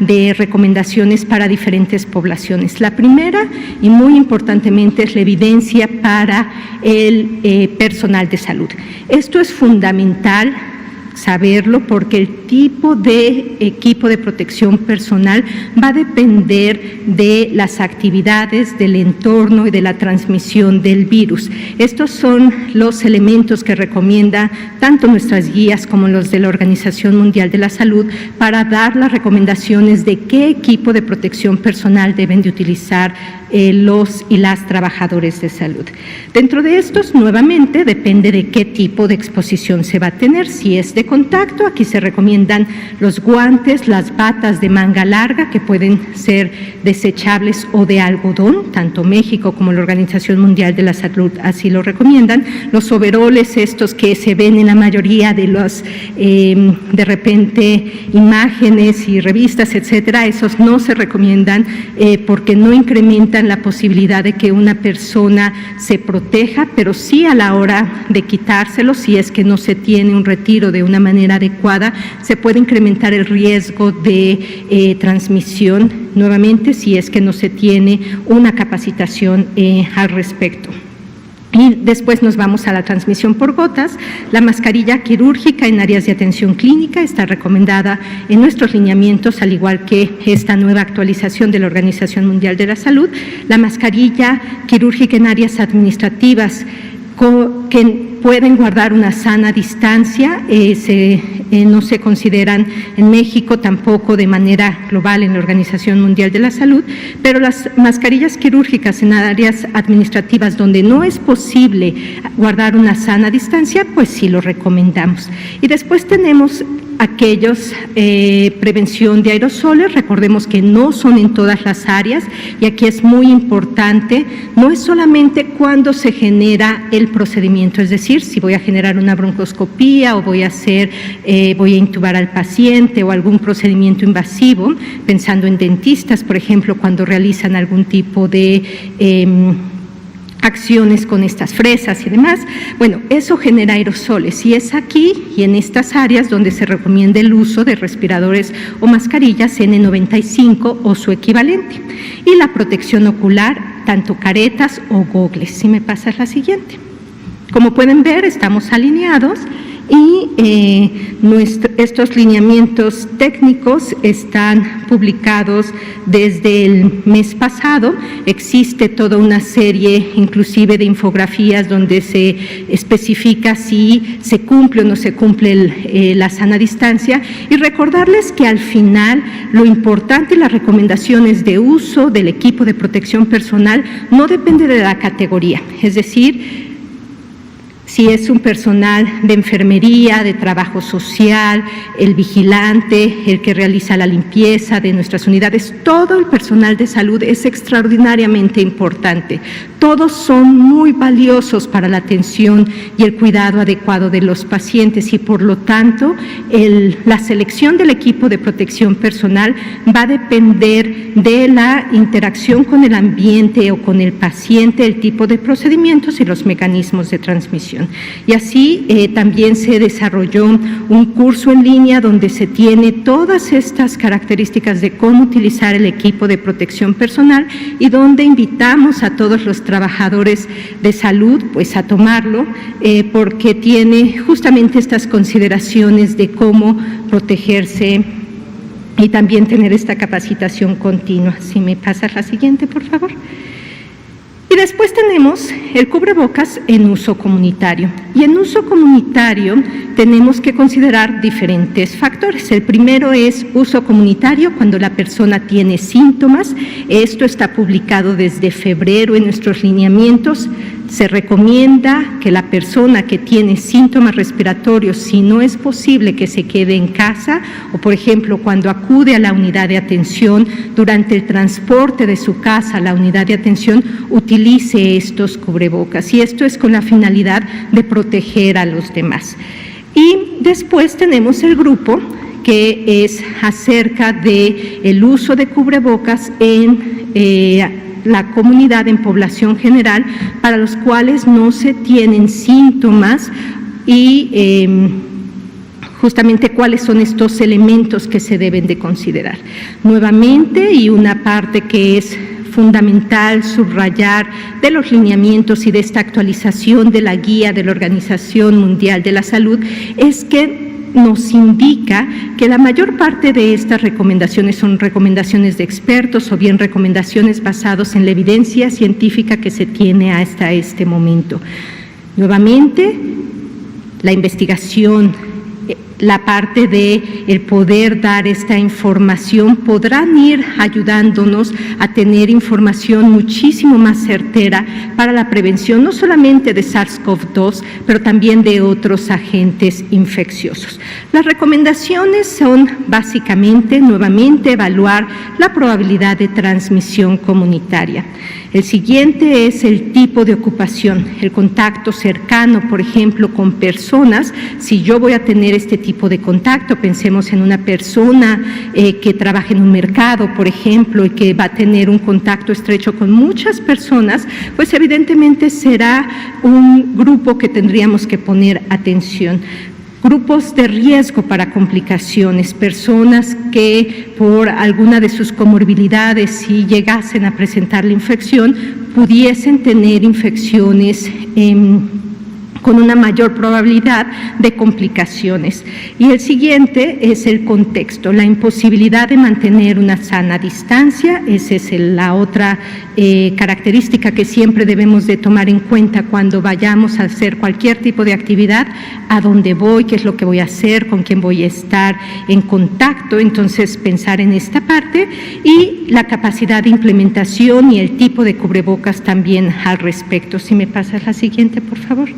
de recomendaciones para diferentes poblaciones. La primera, y muy importantemente, es la evidencia para el personal de salud. Esto es fundamental saberlo porque el tipo de equipo de protección personal va a depender de las actividades, del entorno y de la transmisión del virus. Estos son los elementos que recomienda tanto nuestras guías como los de la Organización Mundial de la Salud para dar las recomendaciones de qué equipo de protección personal deben de utilizar los y las trabajadores de salud. Dentro de estos, nuevamente, depende de qué tipo de exposición se va a tener. Si es de contacto, aquí se recomiendan los guantes, las batas de manga larga, que pueden ser desechables o de algodón, tanto México como la Organización Mundial de la Salud así lo recomiendan. Los overoles, estos que se ven en la mayoría de los, de repente, imágenes y revistas, etcétera, esos no se recomiendan porque no incrementan la posibilidad de que una persona se proteja, pero sí a la hora de quitárselo, si es que no se tiene un retiro de una manera adecuada, se puede incrementar el riesgo de transmisión, nuevamente, si es que no se tiene una capacitación al respecto. Y después nos vamos a la transmisión por gotas. La mascarilla quirúrgica en áreas de atención clínica está recomendada en nuestros lineamientos, al igual que esta nueva actualización de la Organización Mundial de la Salud. La mascarilla quirúrgica en áreas administrativas que pueden guardar una sana distancia, no se consideran en México, tampoco de manera global en la Organización Mundial de la Salud, pero las mascarillas quirúrgicas en áreas administrativas donde no es posible guardar una sana distancia, pues sí lo recomendamos. Y después tenemos aquellos prevención de aerosoles, recordemos que no son en todas las áreas y aquí es muy importante, no es solamente cuando se genera el procedimiento, es decir, si voy a generar una broncoscopía o voy a intubar al paciente o algún procedimiento invasivo, pensando en dentistas, por ejemplo, cuando realizan algún tipo de acciones con estas fresas y demás, bueno, eso genera aerosoles y es aquí y en estas áreas donde se recomienda el uso de respiradores o mascarillas N95 o su equivalente. Y la protección ocular, tanto caretas o gogles. Si me pasas la siguiente. Como pueden ver, estamos alineados y estos lineamientos técnicos están publicados desde el mes pasado. Existe toda una serie inclusive de infografías donde se especifica si se cumple o no se cumple la sana distancia y recordarles que al final lo importante y las recomendaciones de uso del equipo de protección personal no depende de la categoría, es decir, si es un personal de enfermería, de trabajo social, el vigilante, el que realiza la limpieza de nuestras unidades, todo el personal de salud es extraordinariamente importante. Todos son muy valiosos para la atención y el cuidado adecuado de los pacientes y por lo tanto la selección del equipo de protección personal va a depender de la interacción con el ambiente o con el paciente, el tipo de procedimientos y los mecanismos de transmisión. Y así también se desarrolló un curso en línea donde se tiene todas estas características de cómo utilizar el equipo de protección personal y donde invitamos a todos los trabajadores de salud pues a tomarlo porque tiene justamente estas consideraciones de cómo protegerse y también tener esta capacitación continua. Si me pasas la siguiente, por favor. Y después tenemos el cubrebocas en uso comunitario. Y en uso comunitario tenemos que considerar diferentes factores. El primero es uso comunitario cuando la persona tiene síntomas. Esto está publicado desde febrero en nuestros lineamientos. Se recomienda que la persona que tiene síntomas respiratorios, si no es posible que se quede en casa, o por ejemplo cuando acude a la unidad de atención, durante el transporte de su casa a la unidad de atención, utilice estos cubrebocas. Y esto es con la finalidad de proteger a los demás. Y después tenemos el grupo que es acerca del uso de cubrebocas en la comunidad, en población general, para los cuales no se tienen síntomas y justamente cuáles son estos elementos que se deben de considerar. Nuevamente, y una parte que es fundamental subrayar de los lineamientos y de esta actualización de la guía de la Organización Mundial de la Salud, es que nos indica que la mayor parte de estas recomendaciones son recomendaciones de expertos o bien recomendaciones basadas en la evidencia científica que se tiene hasta este momento. Nuevamente, la investigación, la parte de el poder dar esta información podrán ir ayudándonos a tener información muchísimo más certera para la prevención, no solamente de SARS-CoV-2, pero también de otros agentes infecciosos. Las recomendaciones son básicamente, nuevamente, evaluar la probabilidad de transmisión comunitaria. El siguiente es el tipo de ocupación, el contacto cercano, por ejemplo, con personas. Si yo voy a tener este tipo de contacto, pensemos en una persona que trabaja en un mercado, por ejemplo, y que va a tener un contacto estrecho con muchas personas, pues evidentemente será un grupo que tendríamos que poner atención. Grupos de riesgo para complicaciones, personas que por alguna de sus comorbilidades, si llegasen a presentar la infección, pudiesen tener infecciones con una mayor probabilidad de complicaciones. Y el siguiente es el contexto, la imposibilidad de mantener una sana distancia. Esa es la otra característica que siempre debemos de tomar en cuenta cuando vayamos a hacer cualquier tipo de actividad, a dónde voy, qué es lo que voy a hacer, con quién voy a estar en contacto. Entonces, pensar en esta parte y la capacidad de implementación y el tipo de cubrebocas también al respecto. Si me pasas la siguiente, por favor.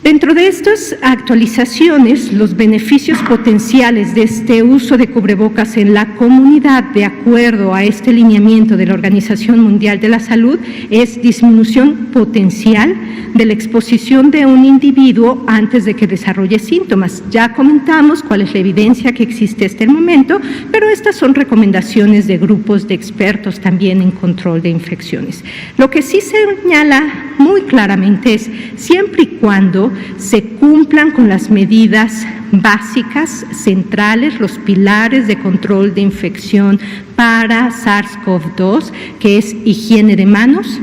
Dentro de estas actualizaciones, los beneficios potenciales de este uso de cubrebocas en la comunidad, de acuerdo a este lineamiento de la Organización Mundial de la Salud, es disminución potencial de la exposición de un individuo antes de que desarrolle síntomas. Ya comentamos cuál es la evidencia que existe hasta el momento, pero estas son recomendaciones de grupos de expertos también en control de infecciones. Lo que sí se señala muy claramente es siempre y cuando se cumplan con las medidas básicas, centrales, los pilares de control de infección para SARS-CoV-2, que es higiene de manos.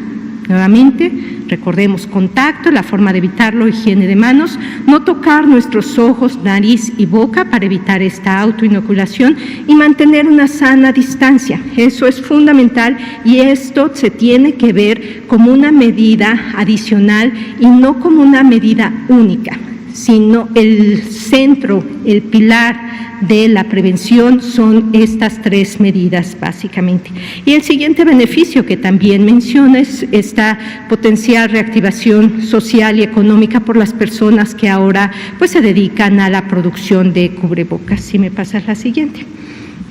Nuevamente, recordemos contacto, la forma de evitarlo, higiene de manos, no tocar nuestros ojos, nariz y boca para evitar esta autoinoculación y mantener una sana distancia. Eso es fundamental y esto se tiene que ver como una medida adicional y no como una medida única, sino el centro, el pilar de la prevención son estas tres medidas básicamente. Y el siguiente beneficio que también menciona es esta potencial reactivación social y económica por las personas que ahora pues se dedican a la producción de cubrebocas. Si me pasas la siguiente.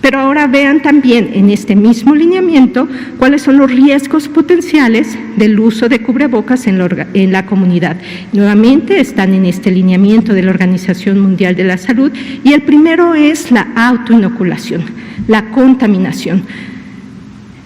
Pero ahora vean también en este mismo lineamiento cuáles son los riesgos potenciales del uso de cubrebocas en la comunidad. Nuevamente están en este lineamiento de la Organización Mundial de la Salud y el primero es la autoinoculación, la contaminación.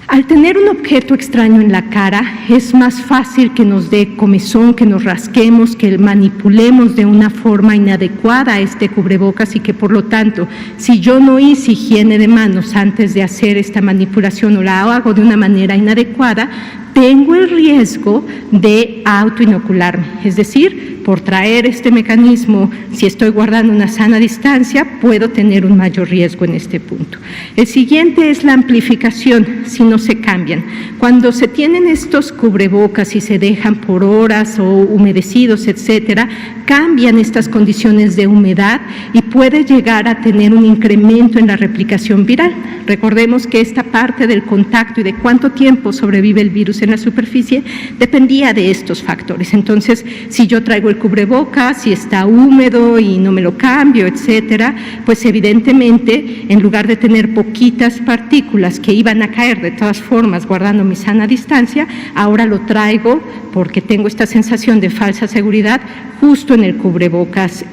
Al tener un objeto extraño en la cara, es más fácil que nos dé comezón, que nos rasquemos, que manipulemos de una forma inadecuada este cubrebocas y que, por lo tanto, si yo no hice higiene de manos antes de hacer esta manipulación o la hago de una manera inadecuada, tengo el riesgo de autoinocularme, es decir, por traer este mecanismo, si estoy guardando una sana distancia, puedo tener un mayor riesgo en este punto. El siguiente es la amplificación, si no se cambian. Cuando se tienen estos cubrebocas y se dejan por horas o humedecidos, etcétera, cambian estas condiciones de humedad y puede llegar a tener un incremento en la replicación viral. Recordemos que esta parte del contacto y de cuánto tiempo sobrevive el virus en la superficie dependía de estos factores. Entonces, si yo traigo el cubrebocas, si está húmedo y no me lo cambio, etcétera, pues evidentemente, en lugar de tener poquitas partículas que iban a caer de todas formas guardando mi sana distancia, ahora lo traigo porque tengo esta sensación de falsa seguridad justo en el cubrebocas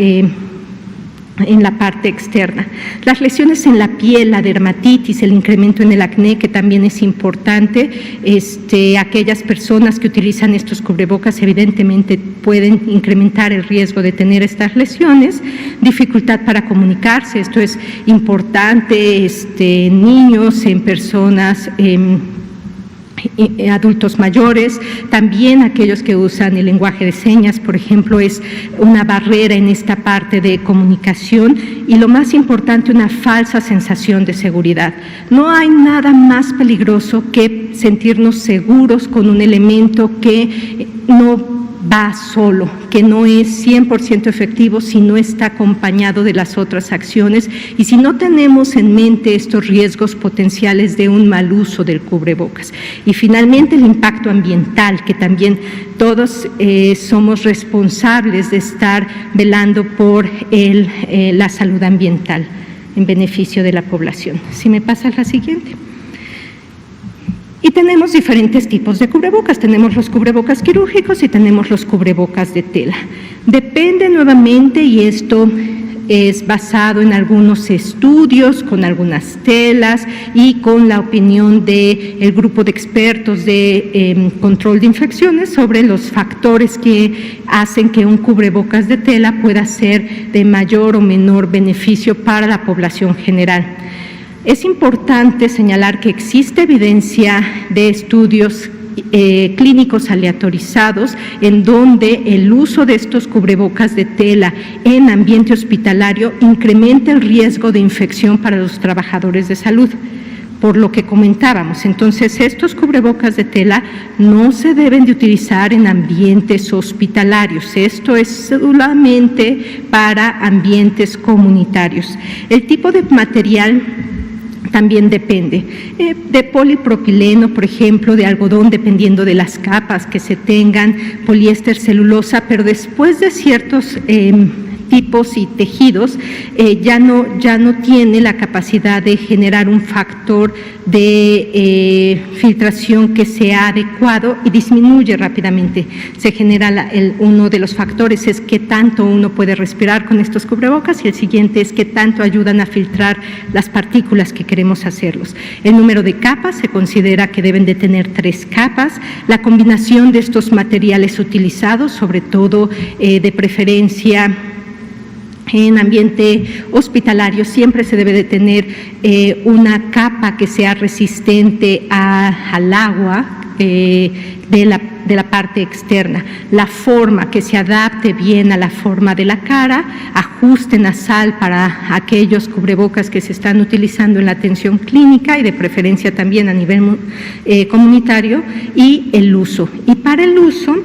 en la parte externa. Las lesiones en la piel, la dermatitis, el incremento en el acné, que también es importante. Aquellas personas que utilizan estos cubrebocas evidentemente pueden incrementar el riesgo de tener estas lesiones. Dificultad para comunicarse, esto es importante en niños, en personas adultos mayores, también aquellos que usan el lenguaje de señas, por ejemplo, es una barrera en esta parte de comunicación y lo más importante, una falsa sensación de seguridad. No hay nada más peligroso que sentirnos seguros con un elemento que no va solo, que no es 100% efectivo si no está acompañado de las otras acciones y si no tenemos en mente estos riesgos potenciales de un mal uso del cubrebocas. Y finalmente el impacto ambiental, que también todos somos responsables de estar velando por la salud ambiental en beneficio de la población. Si me pasa la siguiente. Y tenemos diferentes tipos de cubrebocas. Tenemos los cubrebocas quirúrgicos y tenemos los cubrebocas de tela. Depende nuevamente, y esto es basado en algunos estudios, con algunas telas y con la opinión del grupo de expertos de control de infecciones sobre los factores que hacen que un cubrebocas de tela pueda ser de mayor o menor beneficio para la población general. Es importante señalar que existe evidencia de estudios clínicos aleatorizados en donde el uso de estos cubrebocas de tela en ambiente hospitalario incrementa el riesgo de infección para los trabajadores de salud, por lo que comentábamos. Entonces, estos cubrebocas de tela no se deben de utilizar en ambientes hospitalarios. Esto es solamente para ambientes comunitarios. El tipo de material también depende de polipropileno, por ejemplo, de algodón, dependiendo de las capas que se tengan, poliéster, celulosa, pero después de ciertos tipos y tejidos ya no tiene la capacidad de generar un factor de filtración que sea adecuado y disminuye rápidamente. Se genera uno de los factores es qué tanto uno puede respirar con estos cubrebocas y el siguiente es qué tanto ayudan a filtrar las partículas que queremos hacerlos. El número de capas se considera que deben de tener 3 capas. La combinación de estos materiales utilizados, sobre todo de preferencia en ambiente hospitalario, siempre se debe de tener una capa que sea resistente al agua de la parte externa, la forma que se adapte bien a la forma de la cara, ajuste nasal para aquellos cubrebocas que se están utilizando en la atención clínica y de preferencia también a nivel comunitario, y el uso. Y para el uso,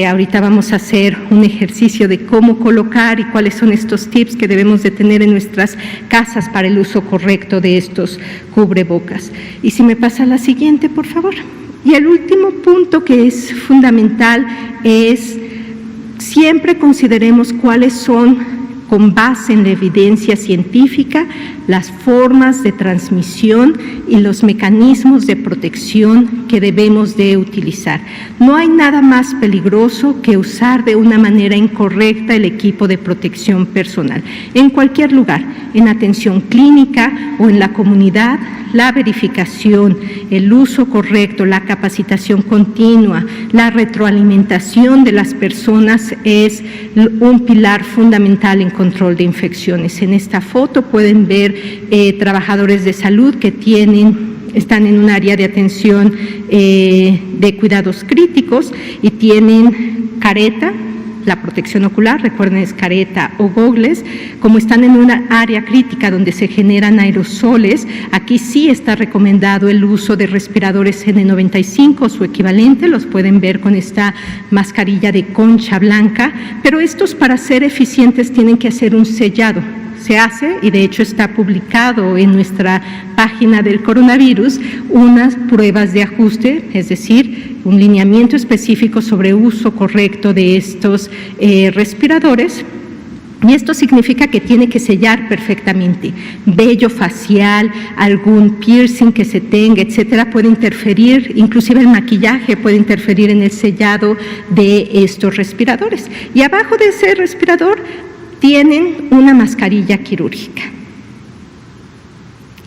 ahorita vamos a hacer un ejercicio de cómo colocar y cuáles son estos tips que debemos de tener en nuestras casas para el uso correcto de estos cubrebocas. Y si me pasa la siguiente, por favor. Y el último punto que es fundamental es siempre consideremos cuáles son, con base en la evidencia científica, las formas de transmisión y los mecanismos de protección que debemos de utilizar. No hay nada más peligroso que usar de una manera incorrecta el equipo de protección personal. En cualquier lugar, en atención clínica o en la comunidad, la verificación, el uso correcto, la capacitación continua, la retroalimentación de las personas es un pilar fundamental en control de infecciones. En esta foto pueden ver trabajadores de salud que están en un área de atención de cuidados críticos y tienen careta, la protección ocular, recuerden, es careta o gogles. Como están en una área crítica donde se generan aerosoles, aquí sí está recomendado el uso de respiradores N95 o su equivalente, los pueden ver con esta mascarilla de concha blanca, pero estos, para ser eficientes, tienen que hacer un sellado. Se hace, y de hecho está publicado en nuestra página del coronavirus, unas pruebas de ajuste, es decir, un lineamiento específico sobre uso correcto de estos respiradores. Y esto significa que tiene que sellar perfectamente. Vello facial, algún piercing que se tenga, etcétera, puede interferir, inclusive el maquillaje puede interferir en el sellado de estos respiradores. Y abajo de ese respirador tienen una mascarilla quirúrgica.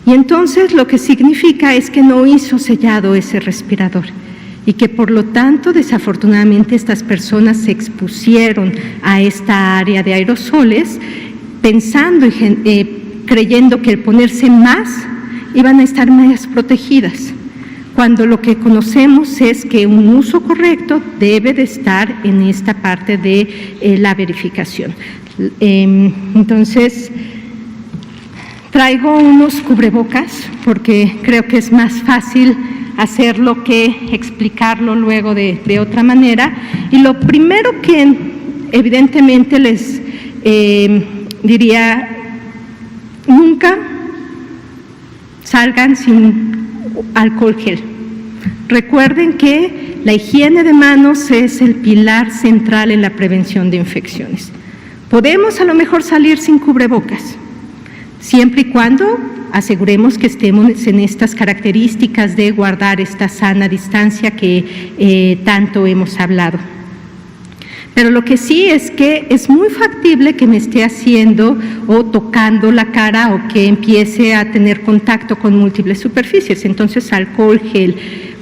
Y entonces lo que significa es que no hizo sellado ese respirador y que por lo tanto desafortunadamente estas personas se expusieron a esta área de aerosoles pensando y creyendo que al ponerse más iban a estar más protegidas, cuando lo que conocemos es que un uso correcto debe de estar en esta parte de la verificación. Entonces, traigo unos cubrebocas porque creo que es más fácil hacerlo que explicarlo luego de otra manera. Y lo primero que evidentemente les diría, nunca salgan sin alcohol gel. Recuerden que la higiene de manos es el pilar central en la prevención de infecciones. Podemos a lo mejor salir sin cubrebocas, siempre y cuando aseguremos que estemos en estas características de guardar esta sana distancia que tanto hemos hablado. Pero lo que sí es que es muy factible que me esté haciendo o tocando la cara o que empiece a tener contacto con múltiples superficies. Entonces, alcohol gel.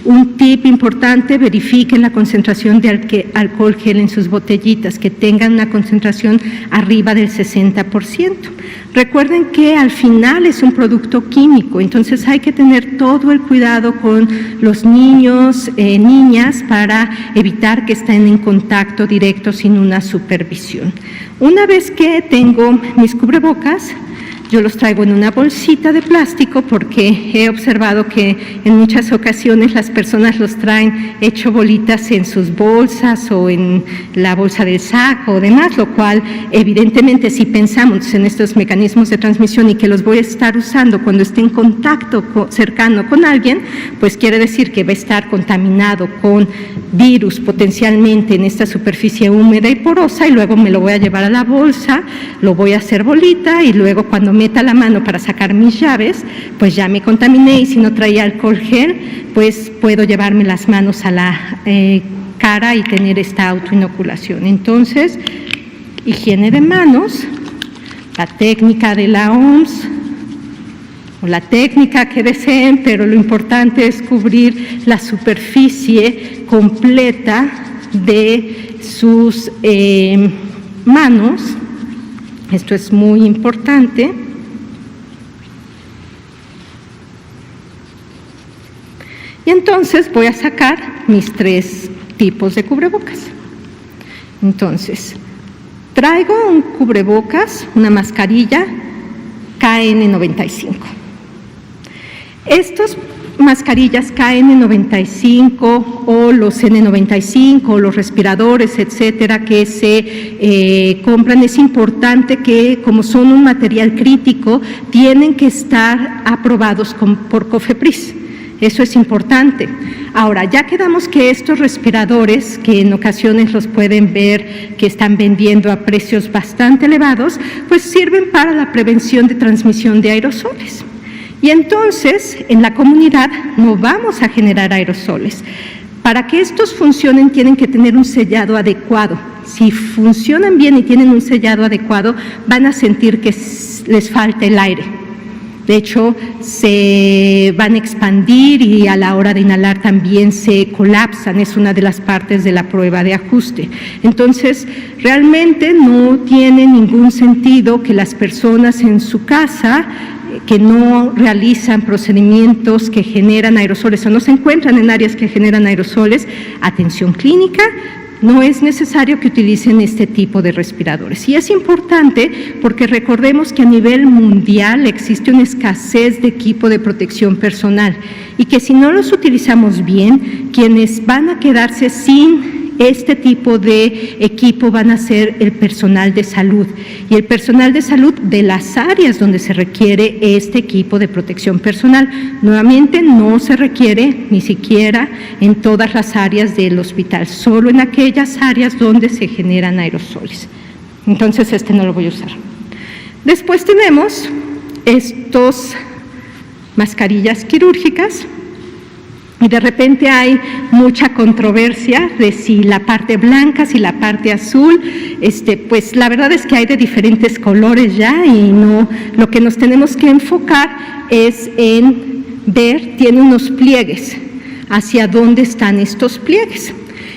Un tip importante, verifiquen la concentración de alcohol gel en sus botellitas, que tengan una concentración arriba del 60%. Recuerden que al final es un producto químico, entonces hay que tener todo el cuidado con los niños, niñas, para evitar que estén en contacto directo sin una supervisión. Una vez que tengo mis cubrebocas, yo los traigo en una bolsita de plástico porque he observado que en muchas ocasiones las personas los traen hecho bolitas en sus bolsas o en la bolsa del saco o demás, lo cual evidentemente si pensamos en estos mecanismos de transmisión y que los voy a estar usando cuando esté en contacto cercano con alguien, pues quiere decir que va a estar contaminado con virus potencialmente en esta superficie húmeda y porosa y luego me lo voy a llevar a la bolsa, lo voy a hacer bolita y luego cuando meta la mano para sacar mis llaves, pues ya me contaminé y si no traía alcohol gel, pues puedo llevarme las manos a la cara y tener esta autoinoculación. Entonces, higiene de manos, la técnica de la OMS o la técnica que deseen, pero lo importante es cubrir la superficie completa de sus manos. Esto es muy importante. Y entonces voy a sacar mis 3 tipos de cubrebocas. Entonces, traigo un cubrebocas, una mascarilla KN95. Estas mascarillas KN95 o los N95 o los respiradores, etcétera, que se compran, es importante que, como son un material crítico, tienen que estar aprobados por COFEPRIS. Eso es importante. Ahora, ya quedamos que estos respiradores, que en ocasiones los pueden ver que están vendiendo a precios bastante elevados, pues sirven para la prevención de transmisión de aerosoles. Y entonces, en la comunidad no vamos a generar aerosoles. Para que estos funcionen, tienen que tener un sellado adecuado. Si funcionan bien y tienen un sellado adecuado, van a sentir que les falta el aire. De hecho, se van a expandir y a la hora de inhalar también se colapsan, es una de las partes de la prueba de ajuste. Entonces, realmente no tiene ningún sentido que las personas en su casa que no realizan procedimientos que generan aerosoles o no se encuentran en áreas que generan aerosoles, atención clínica, no es necesario que utilicen este tipo de respiradores. Y es importante porque recordemos que a nivel mundial existe una escasez de equipo de protección personal y que si no los utilizamos bien, quienes van a quedarse sin este tipo de equipo van a ser el personal de salud y el personal de salud de las áreas donde se requiere este equipo de protección personal. Nuevamente, no se requiere ni siquiera en todas las áreas del hospital, solo en aquellas áreas donde se generan aerosoles. Entonces, este no lo voy a usar. Después tenemos estos mascarillas quirúrgicas Y de repente hay mucha controversia de si la parte blanca, si la parte azul, pues la verdad es que hay de diferentes colores ya y no, lo que nos tenemos que enfocar es en ver, tiene unos pliegues, hacia dónde están estos pliegues.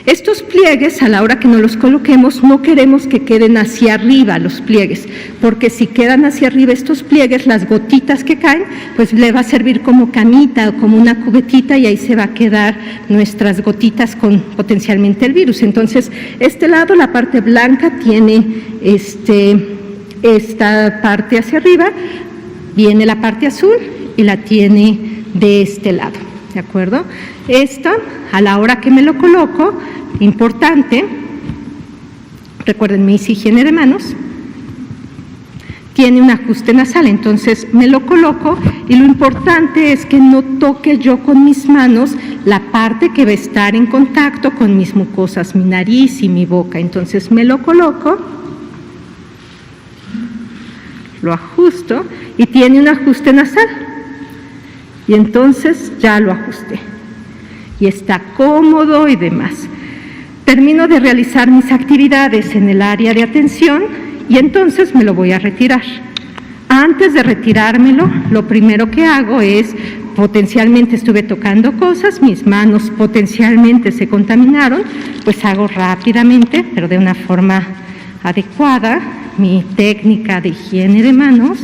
Estos pliegues, a la hora que nos los coloquemos, no queremos que queden hacia arriba los pliegues, porque si quedan hacia arriba estos pliegues, las gotitas que caen, pues le va a servir como camita o como una cubetita y ahí se va a quedar nuestras gotitas con potencialmente el virus. Entonces, este lado, la parte blanca, tiene esta parte hacia arriba, viene la parte azul y la tiene de este lado. ¿De acuerdo? Esto, a la hora que me lo coloco, importante, recuerden, mi higiene de manos, tiene un ajuste nasal, entonces me lo coloco y lo importante es que no toque yo con mis manos la parte que va a estar en contacto con mis mucosas, mi nariz y mi boca. Entonces me lo coloco, lo ajusto y tiene un ajuste nasal. Y entonces ya lo ajusté y está cómodo y demás. Termino de realizar mis actividades en el área de atención y entonces me lo voy a retirar. Antes de retirármelo, lo primero que hago es, potencialmente estuve tocando cosas, mis manos potencialmente se contaminaron, pues hago rápidamente, pero de una forma adecuada, mi técnica de higiene de manos.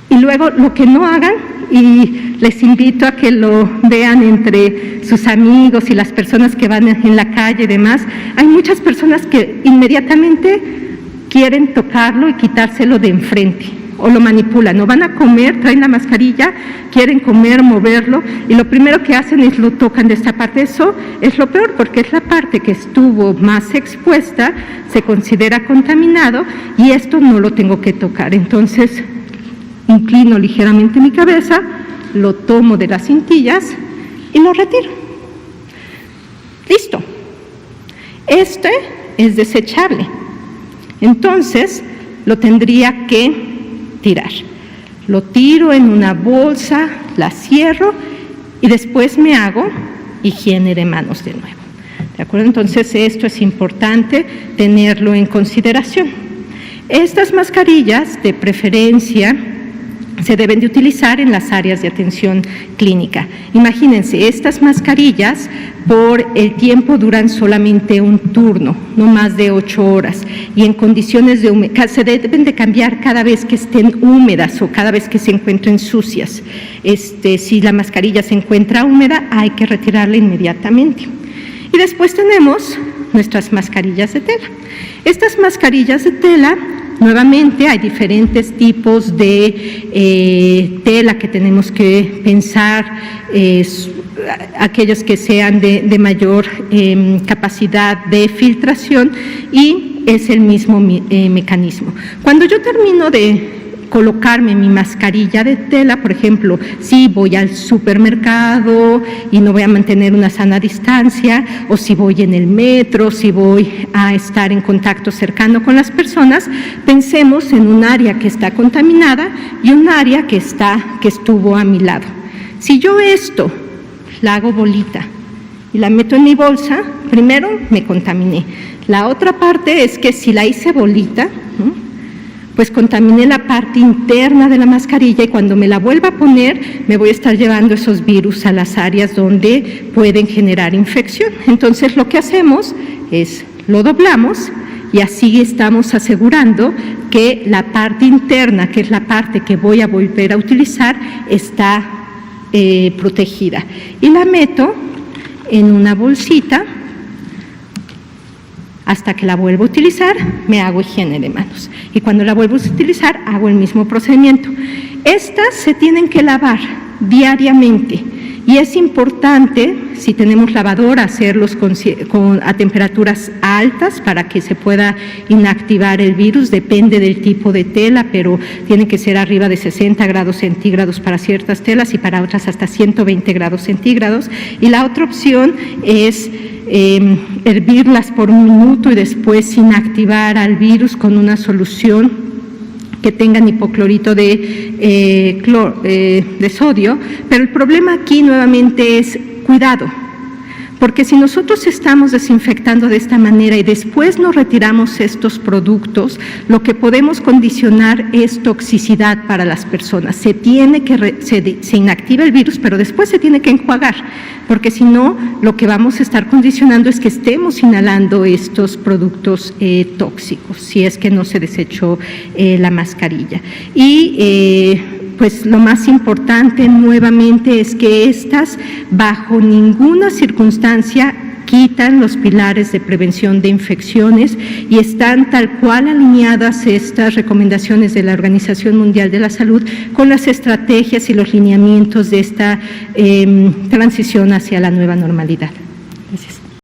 Y luego lo que no hagan, y les invito a que lo vean entre sus amigos y las personas que van en la calle y demás, hay muchas personas que inmediatamente quieren tocarlo y quitárselo de enfrente, o lo manipulan, o van a comer, traen la mascarilla, quieren comer, moverlo, y lo primero que hacen es lo tocan de esta parte. Eso es lo peor, porque es la parte que estuvo más expuesta, se considera contaminado, y esto no lo tengo que tocar. Entonces, inclino ligeramente mi cabeza, lo tomo de las cintillas y lo retiro. Listo. Este es desechable. Entonces, lo tendría que tirar. Lo tiro en una bolsa, la cierro y después me hago higiene de manos de nuevo. ¿De acuerdo? Entonces, esto es importante tenerlo en consideración. Estas mascarillas, de preferencia, se deben de utilizar en las áreas de atención clínica. Imagínense, estas mascarillas por el tiempo duran solamente un turno, no más de 8 horas, y en condiciones de humedad, se deben de cambiar cada vez que estén húmedas o cada vez que se encuentren sucias. Si la mascarilla se encuentra húmeda, hay que retirarla inmediatamente. Y después tenemos nuestras mascarillas de tela. Estas mascarillas de tela, nuevamente, hay diferentes tipos de tela que tenemos que pensar, aquellas que sean de mayor capacidad de filtración, y es el mismo mecanismo. Cuando yo termino de colocarme mi mascarilla de tela, por ejemplo, si voy al supermercado y no voy a mantener una sana distancia, o si voy en el metro, si voy a estar en contacto cercano con las personas, pensemos en un área que está contaminada y un área que estuvo a mi lado. Si yo esto la hago bolita y la meto en mi bolsa, primero me contaminé. La otra parte es que si la hice bolita, pues contaminé la parte interna de la mascarilla, y cuando me la vuelva a poner me voy a estar llevando esos virus a las áreas donde pueden generar infección. Entonces lo que hacemos es lo doblamos y así estamos asegurando que la parte interna, que es la parte que voy a volver a utilizar, está protegida. Y la meto en una bolsita hasta que la vuelvo a utilizar, me hago higiene de manos. Y cuando la vuelvo a utilizar, hago el mismo procedimiento. Estas se tienen que lavar diariamente. Y es importante, si tenemos lavadora, hacerlos a temperaturas altas para que se pueda inactivar el virus. Depende del tipo de tela, pero tiene que ser arriba de 60 grados centígrados para ciertas telas y para otras hasta 120 grados centígrados. Y la otra opción es hervirlas por un minuto y después inactivar al virus con una solución que tengan hipoclorito de sodio, pero el problema aquí nuevamente es cuidado. Porque si nosotros estamos desinfectando de esta manera y después nos retiramos estos productos, lo que podemos condicionar es toxicidad para las personas. Se inactiva el virus, pero después se tiene que enjuagar, porque si no, lo que vamos a estar condicionando es que estemos inhalando estos productos tóxicos, si es que no se desechó la mascarilla. Y pues lo más importante nuevamente es que estas bajo ninguna circunstancia quitan los pilares de prevención de infecciones y están tal cual alineadas estas recomendaciones de la Organización Mundial de la Salud con las estrategias y los lineamientos de esta transición hacia la nueva normalidad. Gracias.